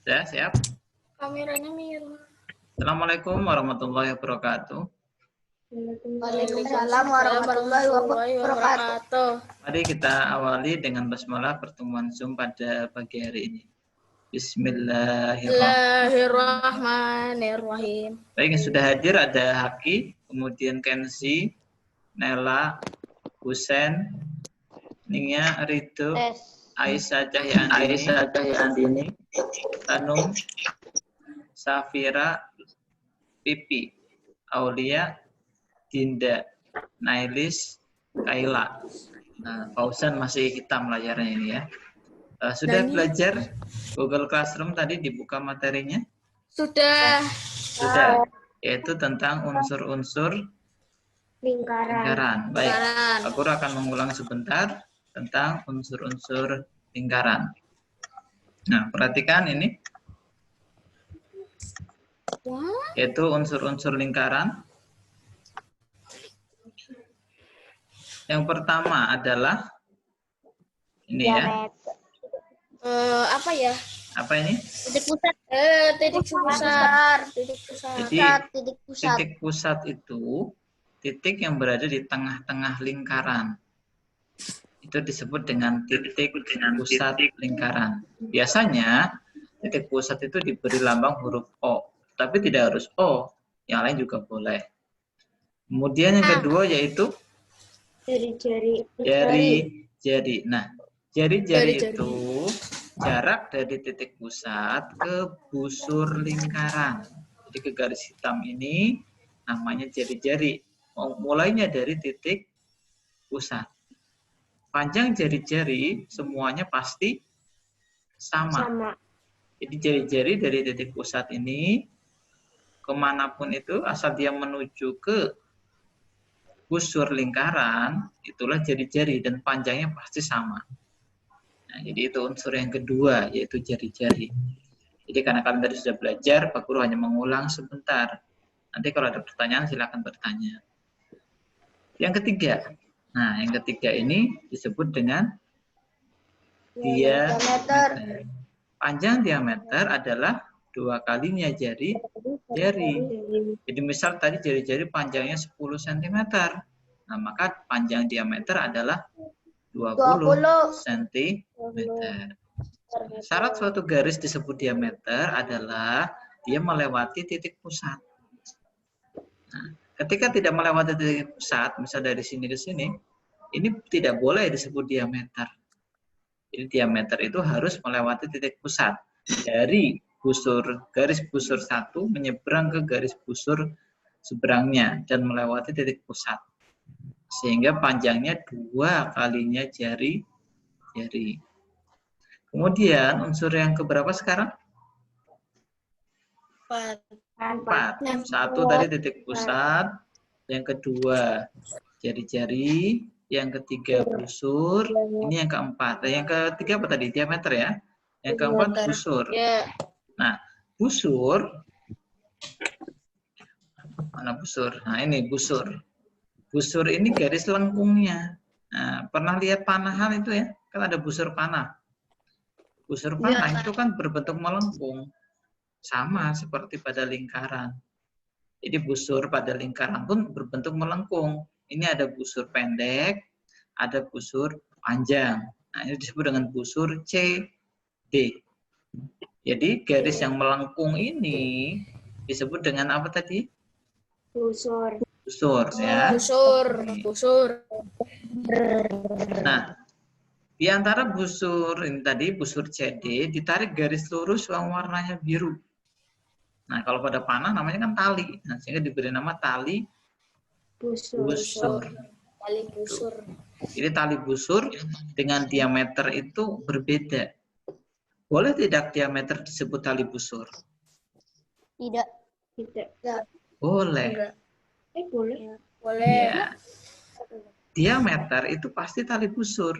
Sudah siap? Kameranya mirip. Assalamualaikum warahmatullahi wabarakatuh. Waalaikumsalam warahmatullahi wabarakatuh. Mari kita awali dengan basmalah pertemuan Zoom pada pagi hari ini. Bismillahirrahmanirrahim. Baik, yang sudah hadir ada Haki, kemudian Kenzi, Nela, Husen, Nia, Rido, Aisyah Cahyandini, Tanum, Safira, Pipi, Aulia, Dinda, Nailis, Kaila. Nah, Pausan masih hitam layarnya ini ya. Sudah belajar Google Classroom tadi dibuka materinya? Sudah. Yaitu tentang unsur-unsur lingkaran. Baik, Pak Guru akan mengulang sebentar tentang unsur-unsur lingkaran. Nah, perhatikan ini. Yaitu unsur-unsur lingkaran. Yang pertama adalah ini ya. Apa ya? Apa ini? Titik pusat. Titik pusat. Jadi titik pusat itu titik yang berada di tengah-tengah lingkaran. Itu disebut dengan titik pusat lingkaran. Biasanya titik pusat itu diberi lambang huruf O, tapi tidak harus O, yang lain juga boleh. Kemudian yang kedua yaitu jari. Nah, jari-jari itu jarak dari titik pusat ke busur lingkaran. Jadi ke garis hitam ini namanya jari-jari. Mulainya dari titik pusat. Panjang jari-jari semuanya pasti sama. Jadi jari-jari dari titik pusat ini kemanapun itu asal dia menuju ke busur lingkaran, itulah jari-jari dan panjangnya pasti sama. Nah, jadi itu unsur yang kedua, yaitu jari-jari. Jadi karena kalian tadi sudah belajar, Pak Guru hanya mengulang sebentar. Nanti kalau ada pertanyaan silakan bertanya. Yang ketiga. Nah, yang ketiga ini disebut dengan diameter. Panjang diameter adalah 2 kalinya jari. Jadi misal tadi jari-jari panjangnya 10 cm. Nah, maka panjang diameter adalah 20 cm. Syarat suatu garis disebut diameter adalah dia melewati titik pusat. Nah, ketika tidak melewati titik pusat, misal dari sini ke sini, ini tidak boleh disebut diameter. Jadi diameter itu harus melewati titik pusat. Dari garis busur 1 menyeberang ke garis busur seberangnya dan melewati titik pusat. Sehingga panjangnya 2 kalinya jari. Kemudian unsur yang keberapa sekarang? 4. 1 tadi titik pusat, yang kedua jari-jari, yang ketiga busur, ini yang keempat. Yang ketiga apa tadi? Diameter ya. Yang keempat busur. Nah, busur, mana busur? Nah, ini busur. Busur ini garis lengkungnya. Nah, pernah lihat panahan itu ya? Kan ada busur panah. Busur panah itu kan berbentuk melengkung. Sama seperti pada lingkaran. Jadi busur pada lingkaran pun berbentuk melengkung. Ini ada busur pendek, ada busur panjang. Nah, ini disebut dengan busur CD. Jadi garis yang melengkung ini disebut dengan apa tadi? Busur ya. Busur. Nah, di antara busur ini tadi, busur CD, ditarik garis lurus yang warnanya biru. Nah, kalau pada panah namanya kan tali. Nah, sehingga diberi nama tali busur. Jadi tali busur dengan diameter itu berbeda. Boleh tidak diameter disebut tali busur? Tidak. Boleh. Boleh. Ya. Diameter itu pasti tali busur.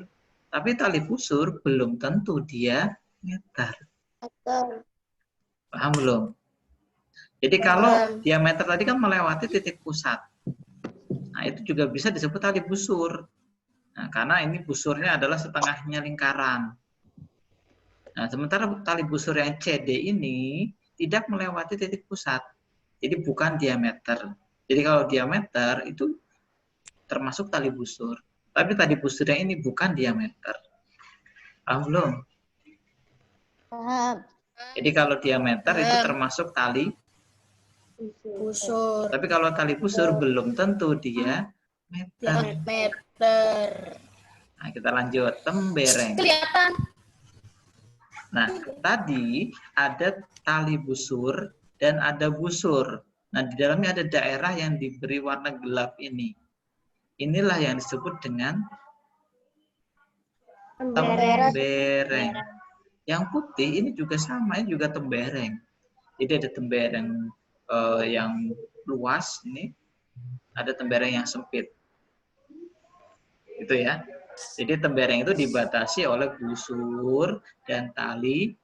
Tapi tali busur belum tentu diameter. Paham belum? Jadi kalau diameter tadi kan melewati titik pusat. Nah, itu juga bisa disebut tali busur. Nah, karena ini busurnya adalah setengahnya lingkaran. Nah, sementara tali busur yang CD ini tidak melewati titik pusat. Jadi bukan diameter. Jadi kalau diameter itu termasuk tali busur. Tapi tali busur yang ini bukan diameter. Paham belum? Paham. Jadi kalau diameter itu termasuk tali Busur. Tapi kalau tali busur belum tentu dia meter. Meter. Nah, kita lanjut. Tembereng. Kelihatan. Nah, tadi ada tali busur dan ada busur. Nah, di dalamnya ada daerah yang diberi warna gelap ini. Inilah yang disebut dengan tembereng. Yang putih ini juga sama, ini juga tembereng. Jadi ada tembereng yang luas ini, ada tembereng yang sempit. Itu ya. Jadi tembereng itu dibatasi oleh busur dan tali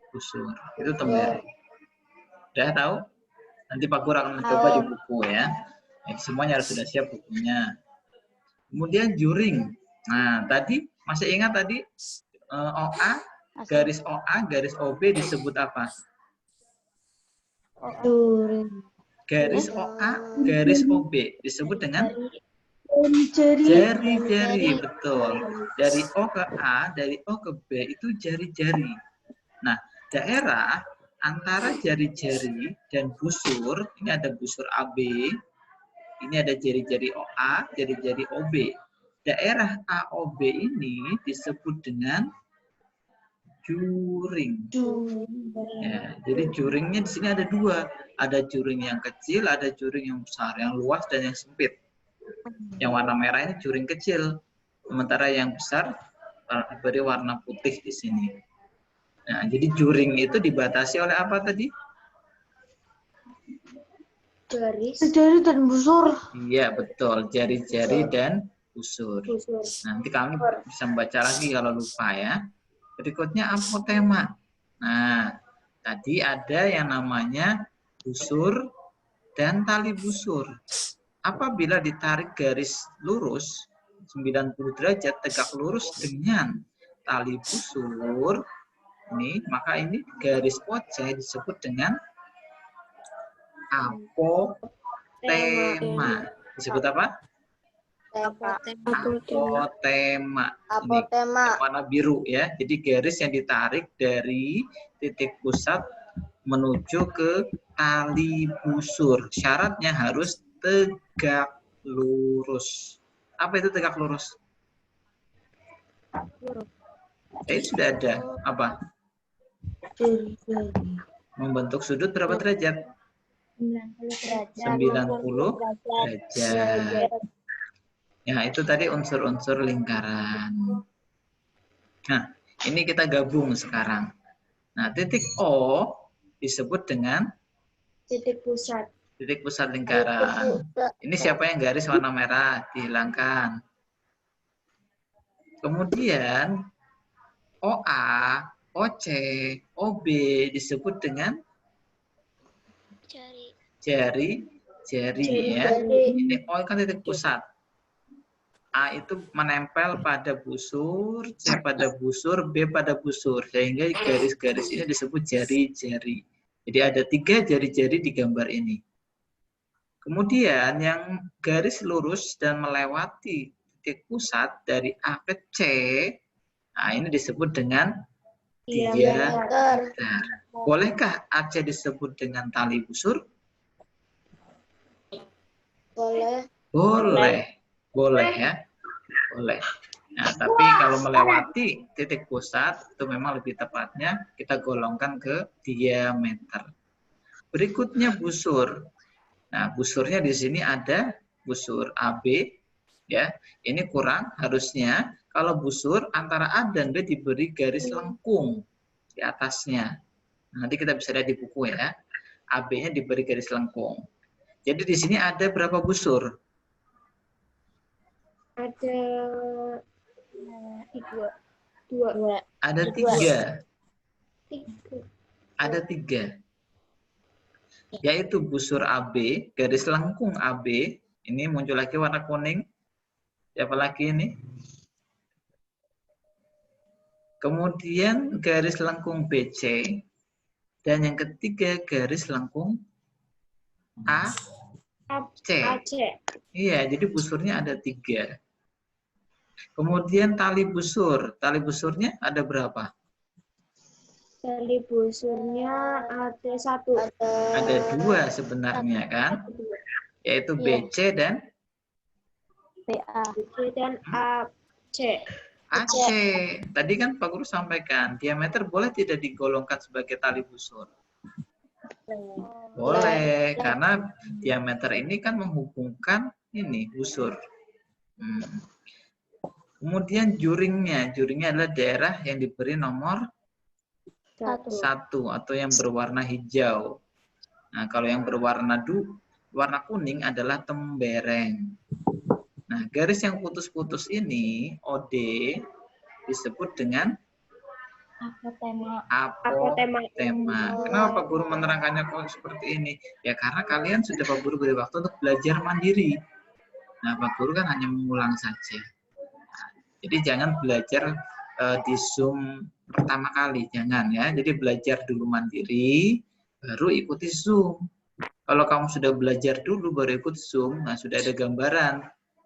busur. Itu tembereng. Udah tahu? Nanti Pak Guru akan mencoba di buku ya. Semuanya harus sudah siap bukunya. Kemudian juring. Nah, tadi masih ingat tadi OA, garis OA, garis OB disebut apa? Garis OA, garis OB disebut dengan jari-jari, betul. Dari O ke A, dari O ke B itu jari-jari. Nah, daerah antara jari-jari dan busur, ini ada busur AB, ini ada jari-jari OA, jari-jari OB. Daerah AOB ini disebut dengan juring. Ya, jadi juringnya di sini ada dua. Ada juring yang kecil, ada juring yang besar, yang luas dan yang sempit. Yang warna merah ini juring kecil, sementara yang besar diberi warna putih di sini. Nah, jadi juring itu dibatasi oleh apa tadi? Jari dan busur. Iya, betul. Jari-jari dan busur. Nanti kami bisa membaca lagi kalau lupa ya. Berikutnya apotema. Nah, tadi ada yang namanya busur dan tali busur. Apabila ditarik garis lurus 90 derajat tegak lurus dengan tali busur ini, maka ini garis pojok disebut dengan apotema. Disebut apa? Apotema. Ini warna biru ya. Jadi garis yang ditarik dari titik pusat menuju ke tali busur. Syaratnya harus tegak lurus. Apa itu tegak lurus? Sudah ada. Apa? Membentuk sudut berapa derajat? 90 derajat. Ya, itu tadi unsur-unsur lingkaran. Nah, ini kita gabung sekarang. Nah, titik O disebut dengan Titik pusat. Titik pusat lingkaran. Ini siapa yang garis warna merah? Dihilangkan. Kemudian OA, OC, OB disebut dengan jari ya. Ini O kan titik pusat. A itu menempel pada busur, C pada busur, B pada busur. Sehingga garis-garis ini disebut jari-jari. Jadi ada 3 jari-jari di gambar ini. Kemudian yang garis lurus dan melewati titik pusat dari A ke C, nah ini disebut dengan diameter. Bolehkah AC disebut dengan tali busur? Boleh ya. Boleh. Nah, tapi kalau melewati titik pusat itu memang lebih tepatnya kita golongkan ke diameter. Berikutnya busur. Nah, busurnya di sini ada busur AB ya. Ini kurang, harusnya kalau busur antara A dan B diberi garis lengkung di atasnya. Nanti kita bisa lihat di buku ya. AB-nya diberi garis lengkung. Jadi di sini ada berapa busur? Ada 2. Ada 3. Ada 3. Yaitu busur AB, garis lengkung AB. Ini muncul lagi warna kuning. Siapa lagi ini? Kemudian garis lengkung BC. Dan yang ketiga garis lengkung AC. Iya, jadi busurnya ada 3. Kemudian tali busur. Tali busurnya ada berapa? Tali busurnya ada 1. Ada 2 sebenarnya kan? Yaitu BC dan BA. BC dan AC. AC. Tadi kan Pak Guru sampaikan, diameter boleh tidak digolongkan sebagai tali busur? Boleh, karena diameter ini kan menghubungkan ini busur. Kemudian juringnya adalah daerah yang diberi nomor 1 atau yang berwarna hijau. Nah, kalau yang berwarna warna kuning adalah tembereng. Nah, garis yang putus-putus ini, OD, disebut dengan apotema. Kenapa Pak Guru menerangkannya kok seperti ini? Ya karena kalian sudah Pak Guru beri waktu untuk belajar mandiri. Nah, Pak Guru kan hanya mengulang saja. Nah, jadi jangan belajar di Zoom pertama kali, jangan ya. Jadi belajar dulu mandiri, baru ikuti Zoom. Kalau kamu sudah belajar dulu baru ikut Zoom, nah sudah ada gambaran.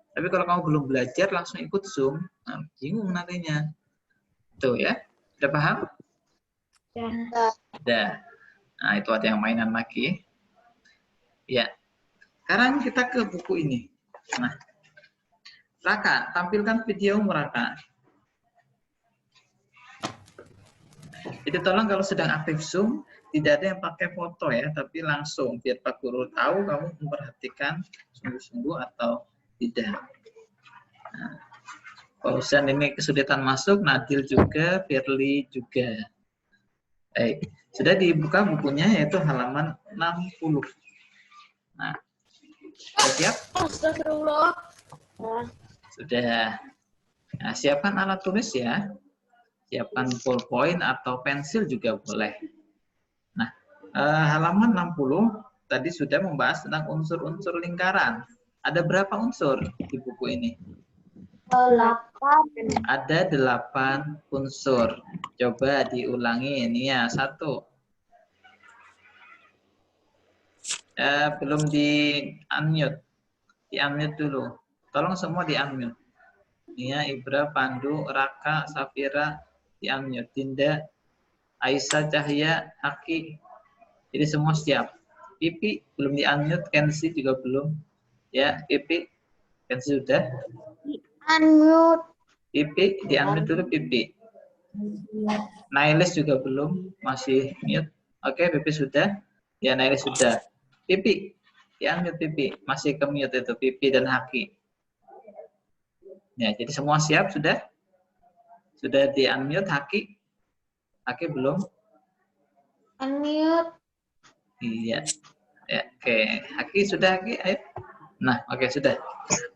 Tapi kalau kamu belum belajar langsung ikut Zoom, nah, bingung nantinya. Tuh ya. Sudah paham? Ya. Sudah. Nah, itu ada yang mainan lagi. Ya. Sekarang kita ke buku ini. Nah, Raka, tampilkan video Raka. Jadi tolong kalau sedang aktif Zoom, tidak ada yang pakai foto ya, tapi langsung biar Pak Guru tahu kamu memperhatikan sungguh-sungguh atau tidak. Nah, Fauzan ini kesulitan masuk, Nadil juga, Firly juga. Sudah dibuka bukunya yaitu halaman 60. Nah, sudah siap? Astagfirullah. Sudah. Nah, siapkan alat tulis ya. Siapkan ballpoint atau pensil juga boleh. Nah, halaman 60 tadi sudah membahas tentang unsur-unsur lingkaran. Ada berapa unsur di buku ini? 8. Ada 8 unsur. Coba diulangi ini ya. 1. Belum di-unmute. Di-unmute dulu. Tolong semua di-unmute. Nia, Ibra, Pandu, Raka, Safira, di-unmute. Dinda, Aisyah, Cahya, Haki. Jadi semua siap. Pipi belum di-unmute, Kenzi juga belum. Ya, Pipi. Kenzi sudah. Unmute. Pipi, di-unmute dulu Pipi. Nailis juga belum, masih mute. Oke, Pipi sudah. Ya, Nailis sudah. Pipi, di-unmute Pipi. Masih ke mute itu, Pipi dan Haki. Ya, jadi semua siap sudah? Sudah di-unmute Haki? Haki belum? Unmute. Iya. Ya, oke. Haki sudah, Haki? Ayo. Nah, oke, sudah.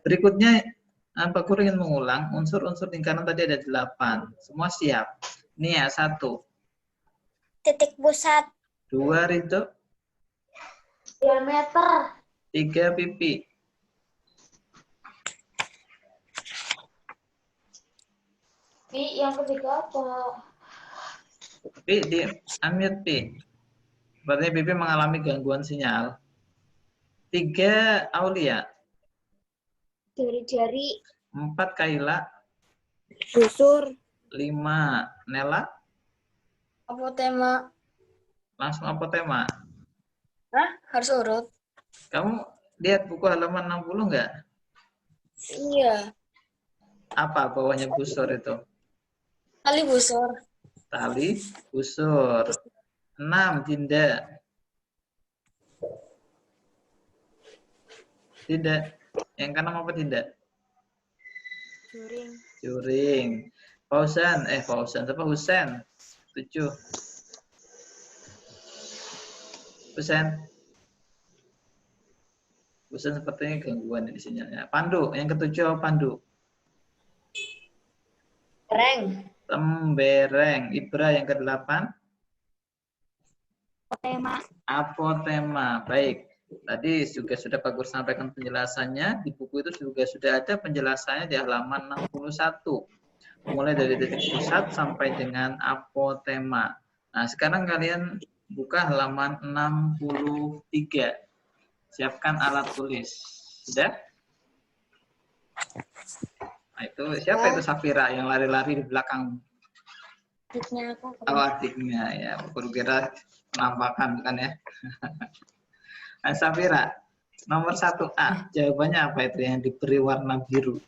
Berikutnya, Pak Guru ingin mengulang, unsur-unsur lingkaran tadi ada 8. Semua siap. Ini ya, 1. Titik pusat. 2, Ridho. Diameter. 3, Pipi. Yang ketiga apa? Pi, di unmute Pi. Berarti Pipi mengalami gangguan sinyal. 3, Aulia. Jari-jari. 4, Kaila. Busur. 5, Nela. Apotema. Langsung apotema. Hah? Harus urut. Kamu lihat buku halaman 60 enggak? Iya. Apa bawahnya busur itu? Tali busur. Tali busur. 6, Dinda. Dinda. Yang kanan apa Dinda? Juring. Juring. Fauzan. Fauzan. Siapa? Husen. 7. Husen. Husen sepertinya gangguan di sinyalnya. Pandu. Yang ketujuh Pandu. Tembereng. Tembereng. Ibra yang ke-8. Apotema. Apotema. Baik. Tadi juga sudah Pak Guru sampaikan penjelasannya. Di buku itu juga sudah ada penjelasannya di halaman 61. mulai dari titik pusat sampai dengan apotema. Nah, sekarang kalian buka halaman 63. Siapkan alat tulis. Sudah? Nah, itu siapa itu Safira yang lari-lari di belakang? Adiknya aku. Oh, adiknya ya. Aku kira penampakan bukan ya? Nah, Safira, nomor 1A. Jawabannya apa itu yang diberi warna biru?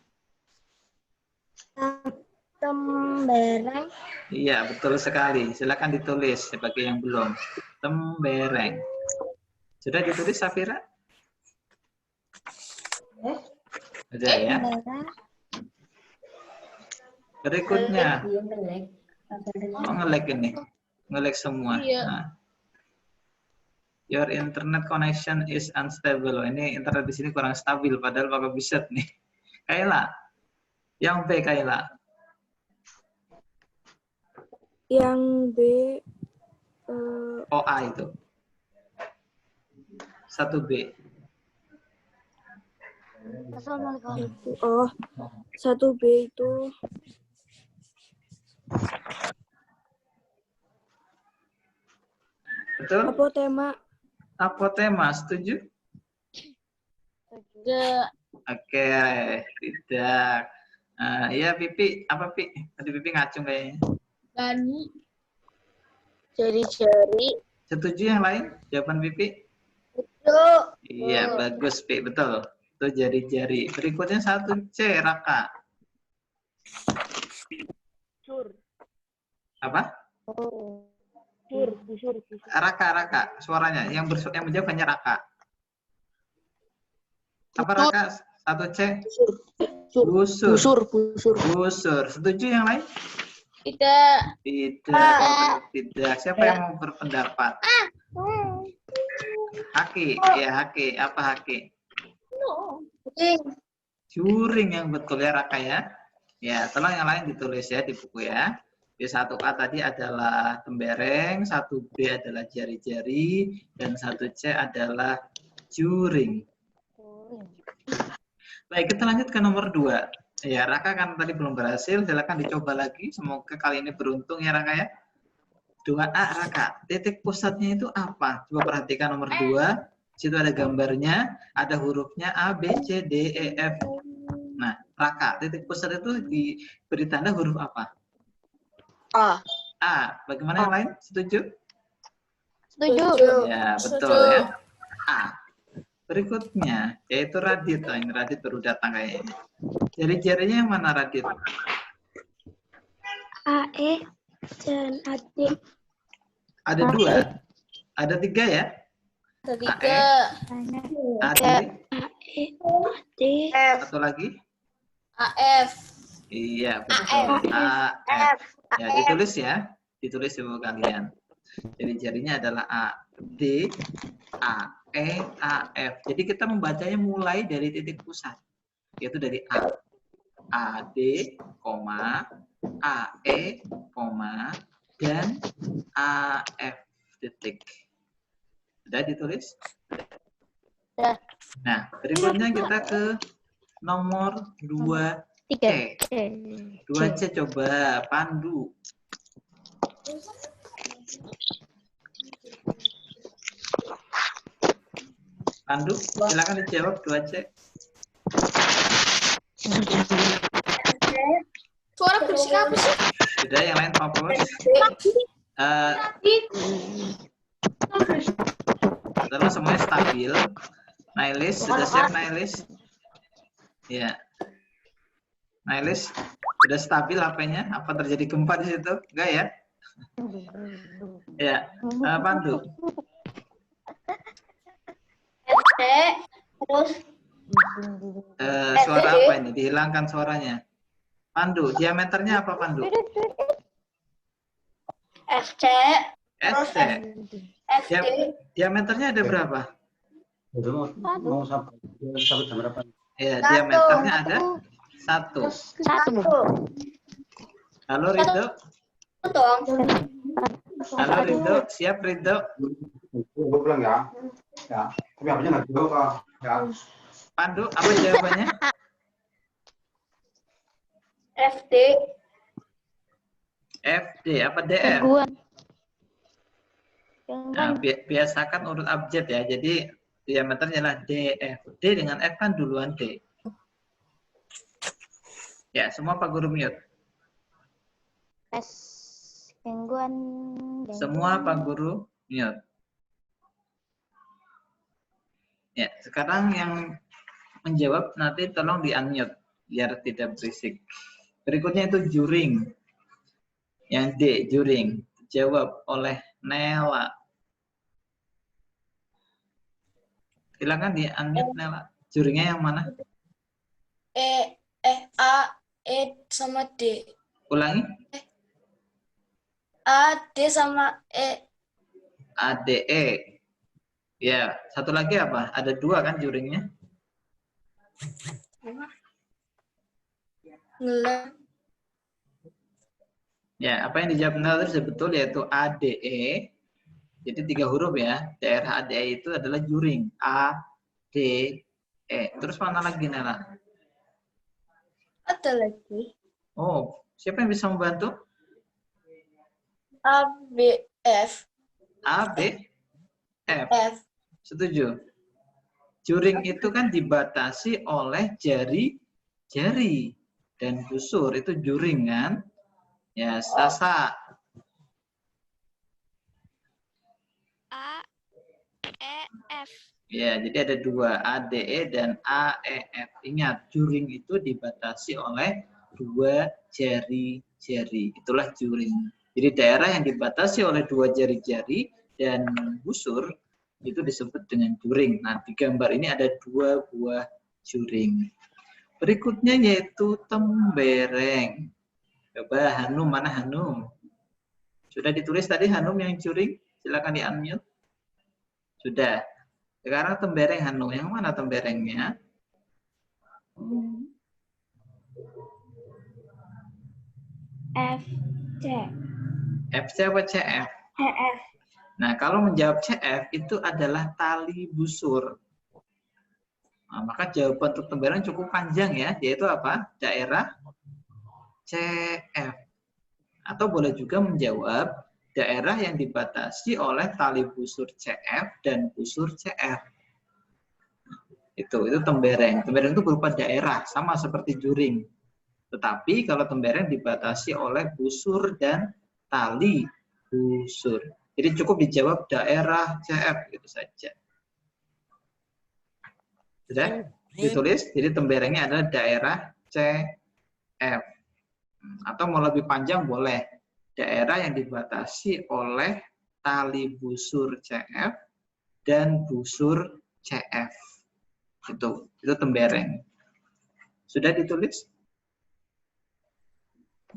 Tembereng. Iya, betul sekali. Silakan ditulis sebagai yang belum. Tembereng. Sudah ditulis, Safira? Sudah ya. Berikutnya. Oh, nge-lag ini. Nge-lag semua. Iya. Nah. Your internet connection is unstable. Ini internet di sini kurang stabil, padahal pakai buset nih. Kayla. Yang B, Kayla. Yang B OA itu. 1B. oh 1B itu Betul? apotema. Apotema, setuju? Juga. Oke, tidak. Iya, Pipi. Apa, Pi? Tadi Pipi ngacung kayaknya. Bani. Jari-jari. Setuju yang lain? Jawaban Pipi? Betul. Iya, bagus, Pi. Betul. Itu jari-jari. Berikutnya 1C, Raka. Busur. Apa? Busur. Raka. Suaranya. Yang menjawab hanya Raka. Apa Raka? 1C? Busur. Busur. Setuju yang lain? Tidak. Tidak. Siapa yang mau berpendapat? Haki. Ya, Haki. Apa Haki? Juring yang betul ya, Raka ya. Ya, tolong yang lain ditulis ya di buku ya. Di 1A tadi adalah tembereng, 1B adalah jari-jari, dan 1C adalah juring. Baik, kita lanjut ke nomor 2. Ya, Raka kan tadi belum berhasil, silakan dicoba lagi. Semoga kali ini beruntung ya, Raka ya. 2A, Raka. Titik pusatnya itu apa? Coba perhatikan nomor 2. Di situ ada gambarnya, ada hurufnya A, B, C, D, E, F. Nah, Raka, titik pusat itu diberi tanda huruf apa? A. A. Bagaimana yang lain? Setuju? Setuju. Ya, betul ya. A. Berikutnya, yaitu Radit. Nah, ini Radit baru datang kayaknya. Jari-jarinya yang mana, Radit? A, E, dan A, D. Ada 2. Ada 3 ya? Ketiga. A, D. A, E, A, D. F. Satu lagi? AF. Iya, betul. A, F. Ya, ditulis ya. Ditulis di buku kalian. Jadi jarinya adalah A, D, A, E, A, F. Jadi kita membacanya mulai dari titik pusat. Yaitu dari A. A, D, A, E, dan A, F titik. Sudah ditulis? Sudah. Nah, berikutnya kita ke nomor 2C. 2C coba, Pandu. Pandu, silakan dijawab 2C. Suara berisik apa sih? Sudah, yang lain fokus. Terus semuanya stabil. Nailis, sudah siap Nailis? Ya. Nailis, sudah stabil HP-nya? Apa terjadi gempa di situ? Enggak ya? Ya, Pandu. Terus Suara apa ini? Dihilangkan suaranya. Pandu, diameternya apa Pandu? FC. SC. Diameternya ada berapa? Ya, diameternya ada 1. Halo Ridho. Halo Ridho, siap Ridho? Gue bilang ya, tapi HP-nya nggak dibawa, ya. Pandu, apa jawabannya? FD. FD apa DF? Gangguan. Nah, Gangguan. biasakan urut abjad ya. Jadi diameternya adalah DF. D dengan F kan duluan D. Ya, semua Pak Guru mute. Tes. Gangguan. Semua Pak Guru mute. Ya, sekarang yang menjawab nanti tolong di-unmute biar tidak berisik. Berikutnya itu juring. Yang D, juring. Dijawab oleh Nela. Silakan di-unmute Nela. Juringnya yang mana? A, E sama D. Ulangi. A, D sama E. ADE. Ya, satu lagi apa? Ada dua kan juringnya? Ngelam. Ya, apa yang dijawab Nela itu betul yaitu ADE. Jadi 3 huruf ya. Daerah ADE itu adalah juring. A, D, E. Terus mana lagi Nela? Ada lagi. Oh, siapa yang bisa membantu? A, B, F. A, B, F. F. Setuju. Juring itu kan dibatasi oleh jari-jari. Dan busur itu juring kan? Ya, Sasa. A, E, F. Ya, jadi ada dua, ADE dan AEF. Ingat, juring itu dibatasi oleh dua jari-jari. Itulah juring. Jadi daerah yang dibatasi oleh dua jari-jari dan busur itu disebut dengan juring. Nah, di gambar ini ada dua buah juring. Berikutnya yaitu tembereng. Coba Hanum, mana Hanum? Sudah ditulis tadi Hanum yang juring? Silakan di-unmute. Sudah. Sekarang tembereng Hanum. Yang mana temberengnya? F, C. FC apa CF? CF. Nah, kalau menjawab CF itu adalah tali busur. Nah, maka jawaban untuk tembereng cukup panjang ya, yaitu apa? Daerah CF. Atau boleh juga menjawab daerah yang dibatasi oleh tali busur CF dan busur CF. Itu tembereng. Tembereng itu berupa daerah, sama seperti juring. Tetapi kalau tembereng dibatasi oleh busur dan tali busur. Jadi cukup dijawab daerah CF gitu saja. Sudah ditulis? Jadi temberengnya adalah daerah CF. Atau mau lebih panjang boleh. Daerah yang dibatasi oleh tali busur CF dan busur CF. Itu tembereng. Sudah ditulis?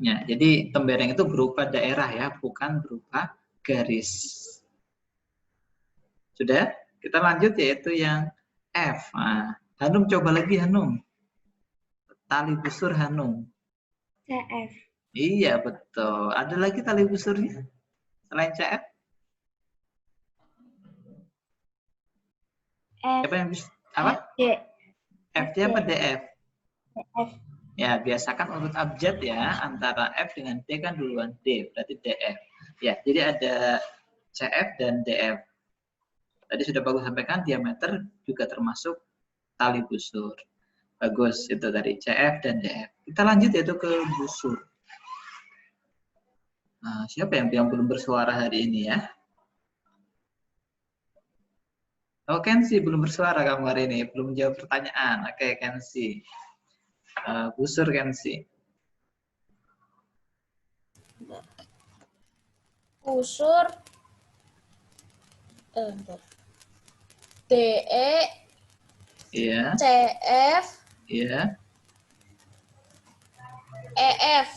Ya, jadi tembereng itu berupa daerah ya, bukan berupa garis. Sudah? Kita lanjut yaitu yang F. Nah, Hanum coba lagi Hanum. Tali busur Hanum. CF. Iya, betul. Ada lagi tali busurnya selain CF? F, Siapa yang bisa? Apa? D. FD apa DF? F. Ya, biasakan urut abjad ya, antara F dengan D kan duluan D, berarti DF. Ya, jadi ada CF dan DF. Tadi sudah bagus sampaikan, diameter juga termasuk tali busur. Bagus, itu tadi CF dan DF. Kita lanjut yaitu ke busur. Nah, siapa yang belum bersuara hari ini ya? Oh, Kenzi belum bersuara kamu hari ini, belum jawab pertanyaan. Oke, Kenzi. Busur Kenzi. Busur. DE. Iya. CF. Iya. EF.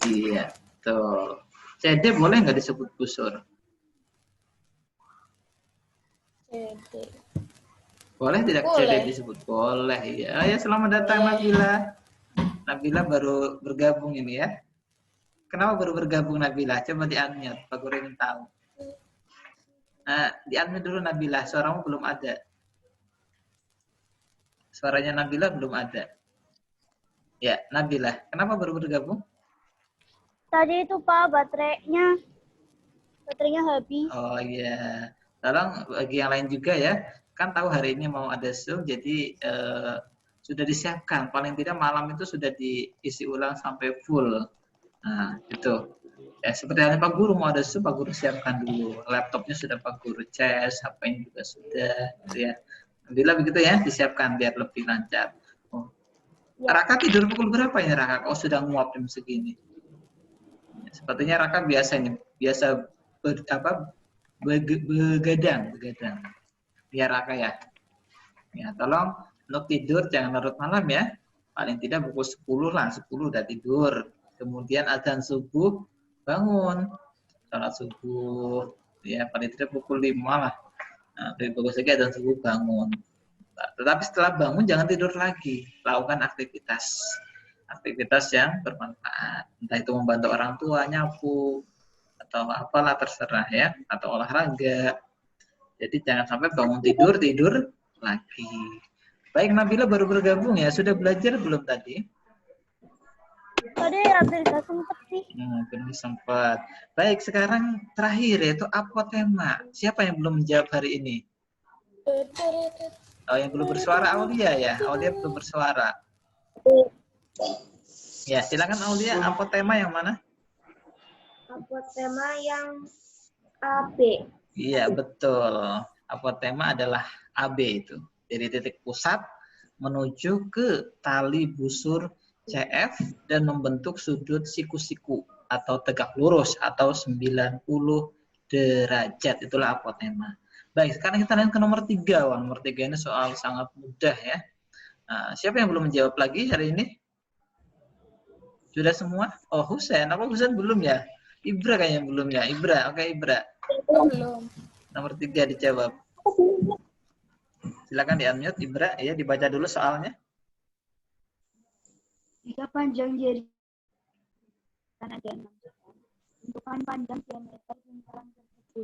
Iya. Tuh. CD boleh nggak disebut busur? CD. Boleh tidak Boleh. CD disebut? Boleh, ya. Ya, selamat datang Nabila. Nabila baru bergabung ini ya. Kenapa baru bergabung Nabila? Coba di-unmute, Pak Guru ingin tahu. Nah, di-unmute dulu Nabila, suaramu belum ada. Suaranya Nabila belum ada. Ya, Nabila, kenapa baru bergabung? Tadi itu Pak baterainya habis. Oh iya. Tolong bagi yang lain juga ya. Kan tahu hari ini mau ada Zoom, jadi sudah disiapkan. Paling tidak malam itu sudah diisi ulang sampai full. Nah, itu. Ya, seperti halnya Pak Guru mau ada Zoom, Pak Guru siapkan dulu. Laptopnya sudah Pak Guru cas, HP-nya juga sudah. Gitu ya. Alhamdulillah begitu ya, disiapkan biar lebih lancar. Oh. Raka tidur pukul berapa ya Raka? Oh sudah nguap jam segini. Sepertinya Raka biasa begadang. Ya Raka ya. Ya, tolong untuk tidur jangan larut malam ya. Paling tidak pukul 10 lah, 10 udah tidur. Kemudian azan subuh bangun. Salat subuh ya paling tidak pukul 5 lah. Nah, lebih bagus lagi azan subuh bangun. Tetapi setelah bangun jangan tidur lagi. Lakukan aktivitas yang bermanfaat. Entah itu membantu orang tua, nyapu, atau apalah terserah ya. Atau olahraga. Jadi jangan sampai bangun tidur lagi. Baik, Nabila baru bergabung ya. Sudah belajar belum tadi? Tadi hampir nggak sempet sih. Belum sempat. Baik, sekarang terakhir yaitu apotema. Siapa yang belum menjawab hari ini? Oh, yang belum bersuara Aulia ya. Aulia belum bersuara. Ya, silakan Aulia. Apotema yang mana? Apotema yang AB. Iya, betul. Apotema adalah AB itu. Dari titik pusat menuju ke tali busur CF dan membentuk sudut siku-siku atau tegak lurus atau 90 derajat. Itulah apotema. Baik, sekarang kita lihat ke nomor 3. Wah, nomor 3 ini soal sangat mudah ya. Nah, siapa yang belum menjawab lagi hari ini? Sudah semua? Oh, Husen. Apa Husen belum ya? Ibra kayaknya belum ya. Ibra, oke Ibra. Belum. Nomor 3 dijawab. Silakan di-unmute Ibra. Ya, dibaca dulu soalnya. Jika panjang jari kan ada 6 cm. Tentukan panjang diameter lingkaran tersebut.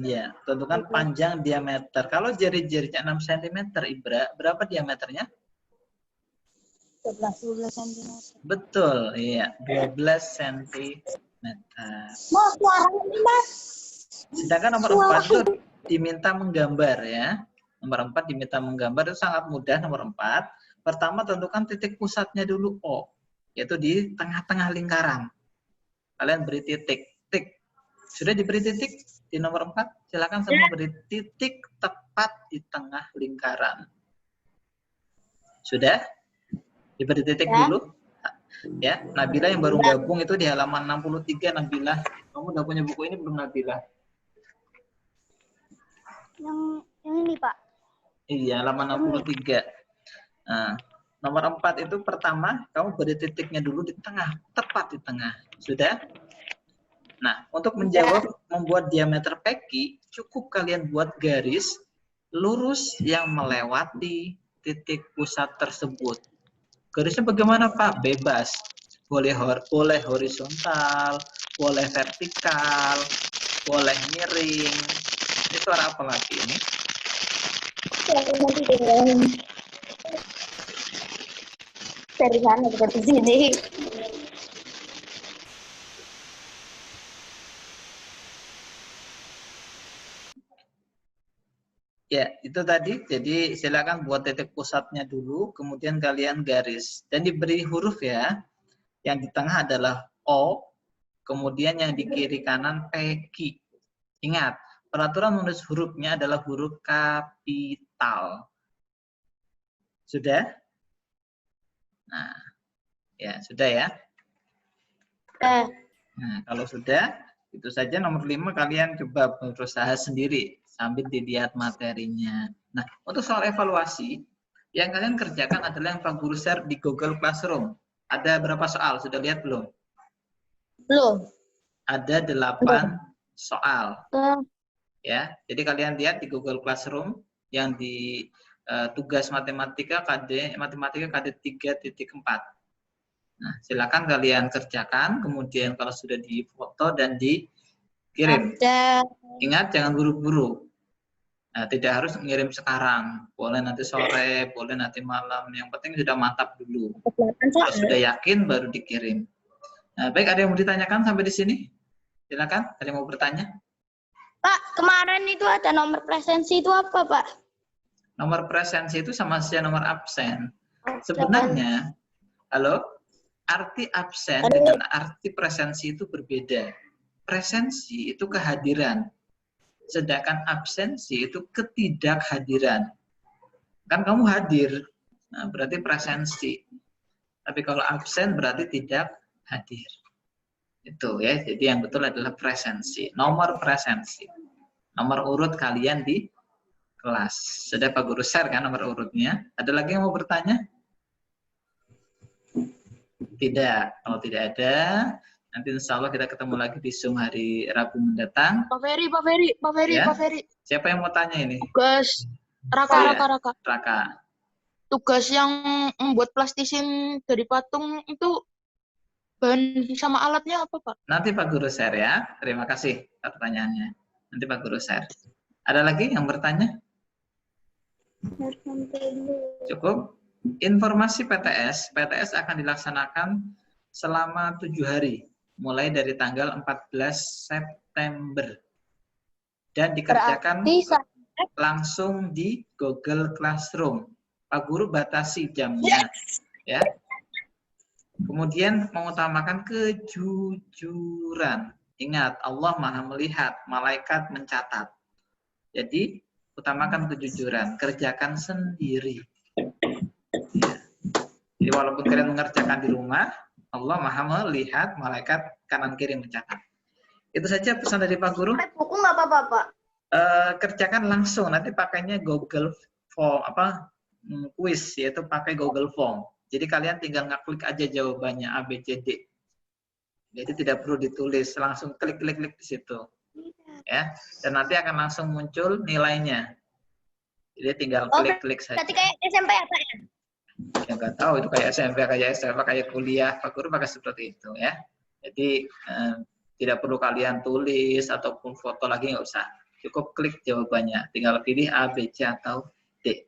Iya, tentukan panjang diameter. Kalau jari-jarinya 6 cm, Ibra, berapa diameternya? 12 cm. Betul, iya, 12 cm. Mau suaranya nih, Mas. Sedangkan nomor 4 itu diminta menggambar ya. Nomor 4 diminta menggambar itu sangat mudah. Nomor 4, pertama tentukan titik pusatnya dulu O, yaitu di tengah-tengah lingkaran. Kalian beri titik. Sudah diberi titik di nomor 4? Silakan semua beri titik tepat di tengah lingkaran. Sudah? Diberi titik dulu? Ya, Nabila yang baru gabung itu di halaman 63, Nabila. Kamu udah punya buku ini belum, Nabila? Yang ini, Pak. Iya, halaman 63. Nah, nomor 4 itu pertama, kamu beri titiknya dulu di tengah, tepat di tengah. Sudah? Nah, untuk menjawab membuat diameter peki, cukup kalian buat garis lurus yang melewati titik pusat tersebut. Garisnya bagaimana, Pak? Bebas. Boleh horizontal, boleh vertikal, boleh miring. Ini suara apa lagi ini? Dari sana ke sini. Ya, itu tadi. Jadi silakan buat titik pusatnya dulu, kemudian kalian garis. Dan diberi huruf ya. Yang di tengah adalah O, kemudian yang di kiri kanan PQ. Ingat, peraturan menulis hurufnya adalah huruf kapital. Sudah? Nah, ya sudah ya. Nah, kalau sudah, itu saja nomor 5 kalian coba berusaha sendiri sambil dilihat materinya. Nah, untuk soal evaluasi, yang kalian kerjakan adalah yang Pak Guru share di Google Classroom. Ada berapa soal? Sudah lihat belum? Belum. Ada 8 soal. Ya, jadi kalian lihat di Google Classroom yang di tugas matematika KD 3.4. Nah, silakan kalian kerjakan, kemudian kalau sudah difoto dan dikirim. Ingat jangan buru-buru. Nah, tidak harus ngirim sekarang. Boleh nanti sore, boleh nanti malam. Yang penting sudah mantap dulu. Kalau sudah yakin baru dikirim. Nah, baik, ada yang mau ditanyakan sampai di sini? Silakan, ada yang mau bertanya? Pak, kemarin itu ada nomor presensi itu apa, Pak? Nomor presensi itu sama saja nomor absen. Sebenarnya, halo, arti absen dengan arti presensi itu berbeda. Presensi itu kehadiran, sedangkan absensi itu ketidakhadiran. Kan kamu hadir, nah, berarti presensi. Tapi kalau absen berarti tidak hadir. Itu ya, jadi yang betul adalah presensi. Nomor presensi. Nomor urut kalian di kelas. Sudah Pak Guru share kan nomor urutnya? Ada lagi yang mau bertanya? Tidak. Kalau tidak ada, nanti insya Allah kita ketemu lagi di Zoom hari Rabu mendatang. Pak Ferry. Ya. Siapa yang mau tanya ini? Tugas Raka. Tugas yang membuat plastisin dari patung itu bahan sama alatnya apa, Pak? Nanti Pak Guru share ya. Terima kasih pertanyaannya. Nanti Pak Guru share. Ada lagi yang bertanya? Cukup? Informasi PTS akan dilaksanakan selama 7 hari, mulai dari tanggal 14 September. Dan dikerjakan langsung di Google Classroom. Pak Guru batasi jamnya. Ya. Kemudian mengutamakan kejujuran. Ingat, Allah Maha melihat, malaikat mencatat. Jadi, utamakan kejujuran, kerjakan sendiri. Ya. Jadi walaupun kalian mengerjakan di rumah, Allah Maha melihat, malaikat kanan kiri mencatat. Itu saja pesan dari Pak Guru. Buku nggak apa-apa, Pak? Kerjakan langsung, nanti pakainya Google Form, quiz, yaitu pakai Google Form. Jadi kalian tinggal ngeklik aja jawabannya A, B, C, D. Jadi tidak perlu ditulis, langsung klik di situ. Ya, dan nanti akan langsung muncul nilainya. Jadi tinggal klik saja. Berarti kayak SMP ya, Pak ya? Ya nggak tahu itu kayak SMP, kayak SMA, kayak kuliah. Pak Guru pakai seperti itu ya. Jadi tidak perlu kalian tulis ataupun foto lagi, nggak usah. Cukup klik jawabannya. Tinggal pilih A, B, C atau D.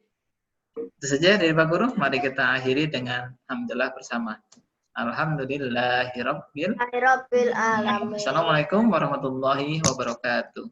Itu saja dari Pak Guru. Mari kita akhiri dengan alhamdulillah bersama. Alhamdulillahirabbil Alamin. Assalamualaikum warahmatullahi wabarakatuh.